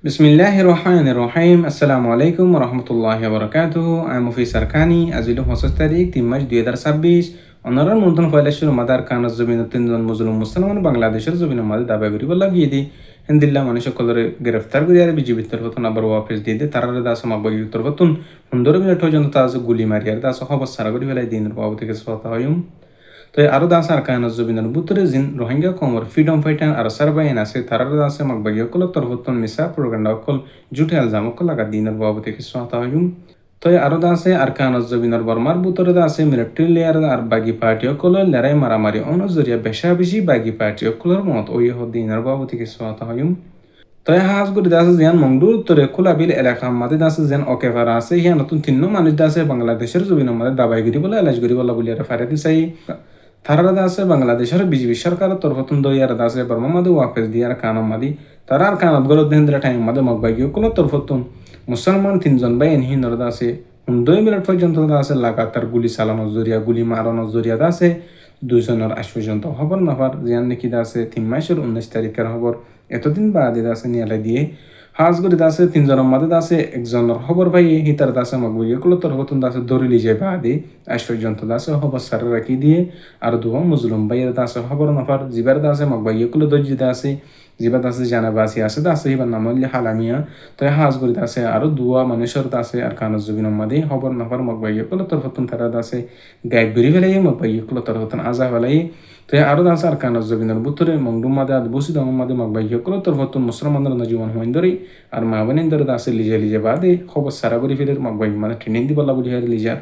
Bismillahir Rahmanir Rahim. Assalamualaikum warahmatullahi wabarakatuh. I'm Mufis Arkani. আজিলো 25 তারিখ 3 মাস 2026 অনারার মন্থন ফয়লাশুর mother কানাজ জমিন তিনজন মুসলিম মুসলমান বাংলাদেশের জমিন মাঝে দাবা করিব লাগিয়ে দি হিন্দিল্লা মানুষ সকলের গ্রেফতার করি আর বিজিবির তরফতন আবার ওয়াফেস দিয়ে দে তারারে দাস মাগবাগির তরফতন 15 মিনিট পর্যন্ত তাজ গুলি মারিয়ার দাস হবস সারা করি ফেলাই দিনের বাবু থেকে সতা হয়ুম তো আরো দাস আর কানাজ জমিনের বুতরে জিন রোহিঙ্গা কমর ফ্রিডম ফাইটার আর সারবাইন আছে তারারে দাসে মাগবাগি অকল তরফতন মিসা প্রোপাগান্ডা অকল জুটে আলজাম অকল লাগা দিনের বাবু থেকে সতা হয়ুম তো আরো আছে আর কানাজ জমিনের বর্মার বুতরে আছে মিলিটারি লেয়ার আর বাগি পার্টি অকল লড়াই মারামারি অনজরিয়া বেশা বেশি বাগি পার্টি অকলের মত ওই দিনের বাবু থেকে সতা হয়ুম তই হাজগুড়ি দাসে যেন মংডুর উত্তরে খোলাবিল এলাকা মাঝে দাসে যেন অকেভার আছে হিয়া নতুন তিন্ন মানুষ দাসে বাংলাদেশের জমিনের মাঝে দাবাইগিরি বলে এলাজগিরি বলা বলি আর ফারে দিছাই তারা দাসে বাংলাদেশের বিজেপি সরকারের তরফতন দইয়ার দাসে বর্মা মাদে ওয়াফেস দিয়ার কানম মাদি তারা আর কানত গলত দেহেন্দ্রা টাইম মাদে মগবাইগিও কোনো তরফতন মুসলমান তিনজন বাই এনহি নর দাসে 2 মিনিট পর্যন্ত দাসে লাগাতার গুলি চালানোর জরিয়া গুলি মারানোর জরিয়া দাসে দুজনের আশ পর্যন্ত খবর নাফার জিয়ান নাকি দাসে 3 মাসের 19 তারিখের খবর এতদিন বাদে দাসে নিয়ালে দিয়ে হাজগুড়ি দাসে তিনজনের মাঝে দাসে একজনের খবর পাই হিতার দাসে মগবইয়ে কুলো তরফতন দাসে দরিলি যে বাদে আজ পর্যন্ত দাসে খবর সারে রাখি দিয়ে আর দুয়া মুজলুম বাইয়ের দাসে খবর নাফার জিবার দাসে মগবাইয়ে কুলো দর্জি দাসে জিবা দাসে জানাবাসি আছে দাসে হিবার নাম হইলে হালামিয়া তো হাজগুড়ি দাসে আরো দুয়া মানুষের দাসে আর কানজ জবিনের মাঝে খবর নাফার মগবাইয়ে কুলো তরফতন তারা দাসে গাইড বেরি ফেলাই মগবাইয়ে কুলো তরফতন আজা ফেলাই তো আরো দাসে আর কানজ জবিনের বুতরে মংডুম মাদে আদ বসি দম মাদে মগবাইয়ে কুলো তরফতন মুসলমানদের জীবন হইন ধরে আর মা বোনের ধরে দাসে লিজে লিজে বাদে খবর সারা করি ফেলে মগবাই মানে ট্রেনিং দি বলা বলি হারে লিজার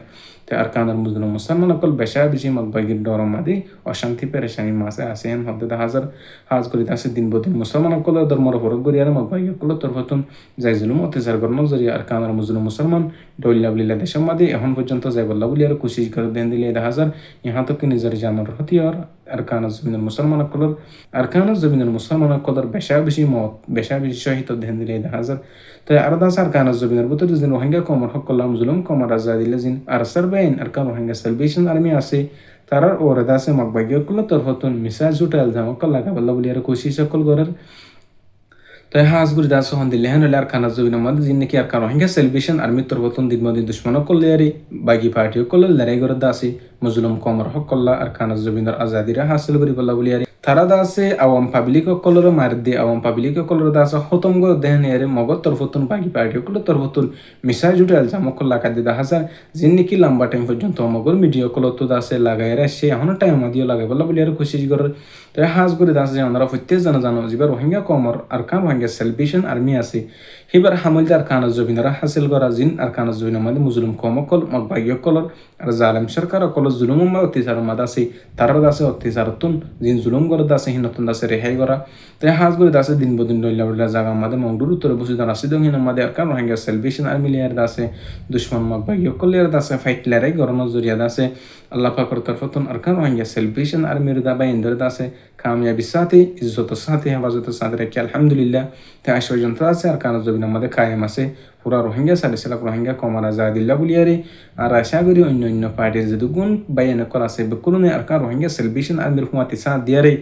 তো আর কানার মুসলিম মুসলমান অকল বেশা বেশি মগবাইগির ডরম মাদে অশান্তি পেরেশানি মাসে আসেন হদ্দে হাজার হাজ করি দাসে দিন বদিন মুসলমান অকল ধর্মর ফরক করি আর মগবাই অকল তরফতন যাই জুলুম অত্যাচার করানোর জরিয়া আর কানার মুসলিম মুসলমান ডল্লা বলিলা দেশের মাদে এখন পর্যন্ত যাই বল্লা বলি আর কোশিশ করে দেন দিলে হাজার ইহা তো নিজের জানার হতিয়ার আর কানার জমিনের মুসলমান অকলর আর কানার জমিনের মুসলমান অকলর বেশা বেশি মত বেশা বেশি সহিত দেন দিলে হাজার তো আর দাস আর কানার জমিনের ভিতরে যে রোহিঙ্গা কমর হকল্লা মুসলিম কমর আজাদিলে জিন আর সারবাইন আর কান রোহিঙ্গা সালভেশন আর্মি আছে তারার ওরে দাসে মগবাগিয় কুলো তরফতন মিসা জুটা আলজাম অকল লাগা বল্লা বলি আর কোশিশ অকল করার তো হাজগুড়ি দাস হন দিলে হেন আর খানা জবিন মদ জিন নাকি আর কান রোহিঙ্গা সালভেশন আর্মি তরফতন দিন মদিন দুশ্মন অকল আরে বাগি পার্টি অকল লড়াই করে দাসে মুসলিম কমর হকল্লা আর খানা জবিনের আজাদিরা হাসিল করি বল্লা বলি আরে তারা দাসে আওয়াম পাবলিক অকলর মার দে আওয়াম পাবলিক অকলর দাসে হতম গর দেহন এরে মগত তরফতন বাগি পার্টি অকল তরফতন মিসাই জুটে আলজাম অকল লাগা দে দাহাজা জিন নাকি লম্বা টাইম পর্যন্ত মগর মিডিয়া অকল তো দাসে লাগাই সে এখন টাইম মাদিও লাগাই বল্লা বলি আর খুশি করার তো হাজ করে দাসে আমরা প্রত্যেক জানো যেবার রোহিঙ্গা কমর আর কান রোহিঙ্গা সেলভেশন আর্মি আছে হিবার হামলদার আর কানাজ জবিনরা হাসিল করা জিন আর কানাজ জবিনের মধ্যে মুসলিম কম অকল মগবাগি অকলর আর জালেম সরকার অকল জুলুম অত্যাচার মাদ আছে তারার দাসে অত্যাচার তুন জিন জুলুম করে দাসে হি নতুন দাসে রেহাই করা তাই হাজ করে দাসে দিন বদিন ডইলা বইলা জাগা মাদে মংডুর উত্তরে বসে দাঁড়া আসি দহিন মাদে আর কান রোহিঙ্গা সেলভেশন আর্মি লিয়ার দাসে দুশ্মন মগবাগি অকল লিয়ার দাসে ফাইট লড়াই গরনের জরিয়া দাসে আল্লাহ পাকের তরফতন আর কান রোহিঙ্গা সেলভেশন আর্মির দাবা ইন্দর দাসে কামিয়াবি সাথে ইজ্জতের সাথে হেফাজতের সাথে রেখে আলহামদুলিল্লাহ তাই আশ পর্যন্ত আছে আর কানাজ জবিনের মধ্যে কায়েম আছে পুরা রোহিঙ্গা সালিসালাক রোহিঙ্গা কমার আজাদিল্লা বলিয়ারে আর আশা করি অন্য অন্য পার্টির যে দুগুণ বাইন করা আছে বেকুলুনে আর কান রোহিঙ্গা সেলভেশন আর্মির হুমাতি সাথ দিয়ারে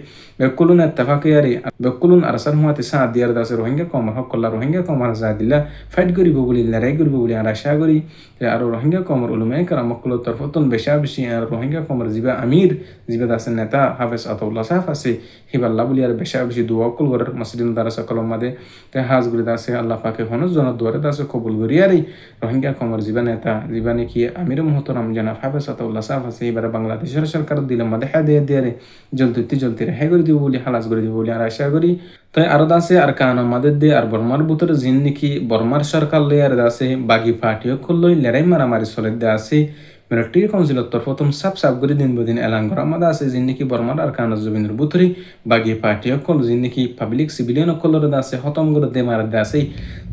বেকুলুনে ইত্তেফাকিয়ারে বেকুলুন আরসার হুমাতি সাথ দিয়ার দাসে রোহিঙ্গা কমার হকল্লা রোহিঙ্গা কমার আজাদিল্লা ফাইট করিব বলি লড়াই করিব বলি আর আশা করি আর রোহিঙ্গা কমার উলুমায়ে কারামকল তরফতন বেশা বেশি আর রোহিঙ্গা কমার জিবা আমির জিবা দাসের নেতা হাফেজ আতাউল্লাহ সাহেব আছে হিবাল্লা বলি আর বেশা বেশি দোয়া কল করার মসজিদ দারাসা কলম মাদে তাই হাজ গুলি দাসে আল্লাহ পাকে হনজ জন দুয়ারে দাসে কবুল করিয়ারে রোহিঙ্গা কমর জীবা নেতা জীবা নাকি আমির মোহতরম জানাব হাফেজ আতাউল্লাহ সাহেব আছে এবার বাংলাদেশের সরকার দিলে মাদে হাদিয়া দিয়ারে জলদি রেহাই করে দিব বলি হালাস করে দিব বলি আর আশা করি তাই আরো দাসে আর কান আমাদের দিয়ে আর বর্মার বুতরে জিন নাকি বর্মার সরকার লইয়ার দাসে বাগি পার্টিও করলই লড়াই মারামারি চলে দেয়া আছে মিলিটারি কাউন্সিলের তরফতন সাপ করে দিন বদিন এলান করা মাদা আছে যিনি নাকি বর্মার আর কানাজ জবিনের বুথরি বাগি পার্টি অকল যিনি নাকি পাবলিক সিভিলিয়ান অকলের আছে হতম করে দে মারা দে আছে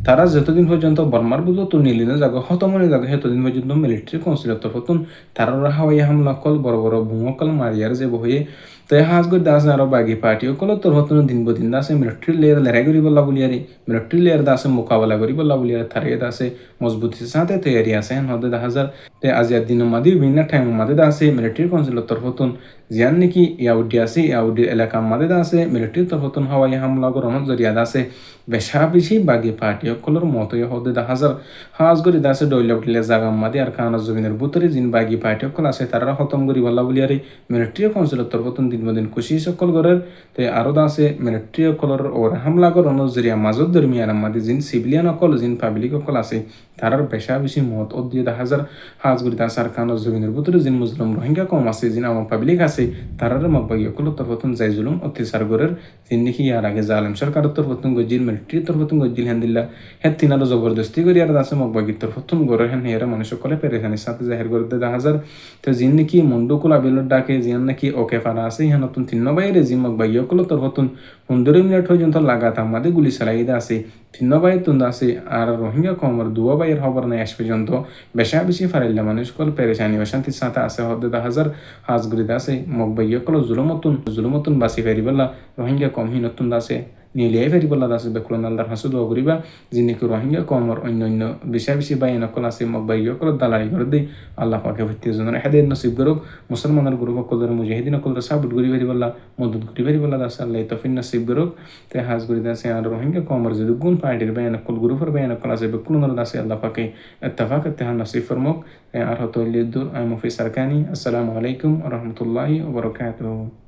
তারা যতদিন পর্যন্ত বর্মার বুঝো তো নিলিনে যাগো হতমনে যাগো সেতদিন পর্যন্ত মিলিটারি কাউন্সিলের তরফতন তারা হাওয়াই হামলা কল বড় বড় ভূমকল মারিয়ার যে বহিয়ে তো হাজ করে দাসে আরো বাগি পার্টি অকল তরফতন দিন বদিন দাসে মিলিটারি লেয়ার লড়াই করি বল্লা বলিয়ারি মিলিটারি লেয়ার দাসে মোকাবেলা করি বল্লা বলিয়ার থারে দাসে মজবুতি সাথে তৈরি আছে হদে হাজার তে আজিয়ার দিন মাদি বিভিন্ন টাইম মাদে দাসে মিলিটারি কাউন্সিলের তরফতন জিয়ান নাকি ইয়াউডি আছে ইয়াউডির এলাকা মাঝে আছে মিলিটারি তরফতন হাওয়াই হামলা গরমত জরিয়াদ আছে বেশা বেশি বাগি পার্টি সকলের মতই হদে হাজার হাজ গরি দাসে ডইলা উঠলে জাগা মাদি আর কানা জমিনের বুতরে জিন বাগি পার্টি সকল আছে তারা খতম করি বল্লা বলিয়ারে মিলিটারি কাউন্সিলের তরফতন দিন খুশি সকল গরের তে আরো আছে মিলিটারি সকলের ওর হামলা গরন জরিয়া মাজত দরমিয়ান মাদি জিন সিভিলিয়ান সকল জিন পাবলিক সকল আছে তারার বেশা বেশি মত ও দিয়ে হাজার হাজ গরি দাস আর কানা জমিনের বুতরে জিন মুসলিম রোহিঙ্গা কম আছে জিন আমার পাবলিক আছে তারার মকবাগি সকল তরফতন যাই জুলুম অত্যাচার গরের জিন নাকি ইয়ার আগে জালেম সরকারের তরফতন গজিল মিলিটারি তরফতন গজিল হ্যান্দিল্লা হ্যাঁ তিনারও জবরদস্তি করি আর আছে মকবাগির তরফতন গড়ে হ্যাঁ হেরা মানুষ সকলে পেরেখানির সাথে জাহের করে দেয় হাজার তো জিন নাকি মন্ডুকুল আবিলর ডাকে জিয়ান নাকি ওকে ফারা আছে ইহা নতুন তিন্ন বাইরে জিম মকবাগি সকল তরফতন 15 মিনিট পর্যন্ত লাগাতার মাদে গুলি চালাই আছে তিন্ন বাইর তুন্দ আছে আর রোহিঙ্গা কমর দুয়া বাইয়ের খবর নাই আজ পর্যন্ত বেশা বেশি ফারাইল্লা মানুষ কল পেরেছানি অশান্তির সাথে আছে হদ্দে 10,000 হাজগুড়িতে আছে মকবাই কল জুলুমতুন বাসি ফেরিবেলা রোহিঙ্গা কম হিনতুন আছে নিলিয়াই ফেরিবেলা আছে বেকুলন আল্লাহর হাসু দোয়া করিবা যিনি রোহিঙ্গা কমর অন্য বেশি বাইন কল আছে মকবাই কল দালালি করে দেই আল্লাহ পাকে ভর্তি জন হেদের নসিব করুক মুসলমানের গুরু সকলের মুজাহিদিন সকলের সাবুট ঘুরি ফেরিবেলা মদত ঘুরি ফেরিবেলা আছে আল্লাহ তফিন নসিব করুক তে হাজগুড়িতে আছে আর রোহিঙ্গা কমর যদি গুণ পার্টির বাইন কল গ্রুপের বাইন কল আছে বেকুলন আল্লাহ আছে আল্লাহ পাকে اتفاق اتهان نصيب فرموك عرض اللي الدور مفيد سركاني السلام عليكم ورحمة الله وبركاته